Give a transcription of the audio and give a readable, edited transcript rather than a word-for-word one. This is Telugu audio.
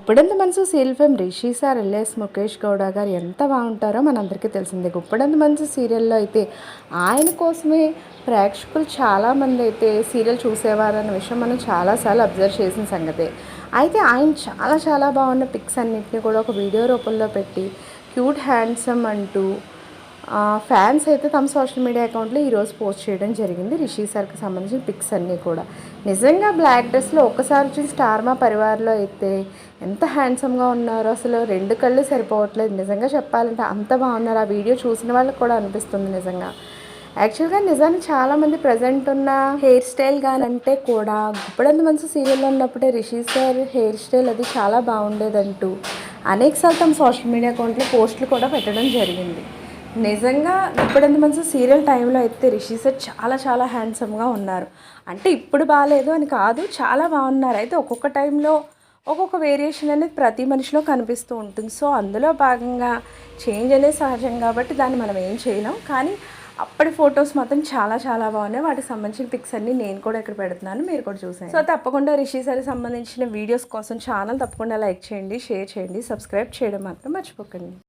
Guppedantha Manasu serial fame Rishi sir alias Mukesh Gowda garu ఎంత బాగుంటారో మనందరికీ తెలిసిందే. గుప్పెడంత మనసు సీరియల్లో అయితే ఆయన కోసమే ప్రేక్షకులు చాలామంది అయితే సీరియల్ చూసేవారన్న విషయం మనం చాలాసార్లు అబ్జర్వ్ చేసిన సంగతే. అయితే ఆయన చాలా చాలా బాగున్న పిక్స్ అన్నింటినీ కూడా ఒక వీడియో రూపంలో పెట్టి క్యూట్ హ్యాండ్సమ్ అంటూ ఫ్యాన్స్ అయితే తమ సోషల్ మీడియా అకౌంట్లో ఈరోజు పోస్ట్ చేయడం జరిగింది. రిషి సార్కి సంబంధించిన పిక్స్ అన్నీ కూడా నిజంగా బ్లాక్ డ్రెస్లో ఒక్కసారి చూసి స్టార్ మా పరివార్లో అయితే ఎంత హ్యాండ్సమ్గా ఉన్నారో, అసలు రెండు కళ్ళు సరిపోవట్లేదు. నిజంగా చెప్పాలంటే అంత బాగున్నారు. ఆ వీడియో చూసిన వాళ్ళకి కూడా అనిపిస్తుంది నిజంగా. యాక్చువల్గా నిజానికి చాలామంది ప్రజెంట్ ఉన్న హెయిర్ స్టైల్ కానంటే కూడా గుప్పెడంత మనసు సీరియల్లో ఉన్నప్పుడే రిషి సార్ హెయిర్ స్టైల్ అది చాలా బాగుండేదంటూ అనేకసార్లు తమ సోషల్ మీడియా అకౌంట్లో పోస్టులు కూడా పెట్టడం జరిగింది. నిజంగా గుప్పెడంత మనసు సీరియల్ టైంలో అయితే రిషి సార్ చాలా చాలా హ్యాండ్సమ్గా ఉన్నారు. అంటే ఇప్పుడు బాగాలేదు అని కాదు, చాలా బాగున్నారు. అయితే ఒక్కొక్క టైంలో ఒక్కొక్క వేరియేషన్ అనేది ప్రతి మనిషిలో కనిపిస్తూ ఉంటుంది. సో అందులో భాగంగా చేంజ్ అనేది సహజం కాబట్టి దాన్ని మనం ఏం చేయలేం. కానీ అప్పటి ఫొటోస్ మాత్రం చాలా చాలా బాగున్నాయి. వాటికి సంబంధించిన పిక్స్ అన్నీ నేను కూడా ఇక్కడ పెడుతున్నాను, మీరు కూడా చూసాను. సో తప్పకుండా రిషి సార్కి సంబంధించిన వీడియోస్ కోసం ఛానల్ తప్పకుండా లైక్ చేయండి, షేర్ చేయండి, సబ్స్క్రైబ్ చేయడం మాత్రం మర్చిపోకండి.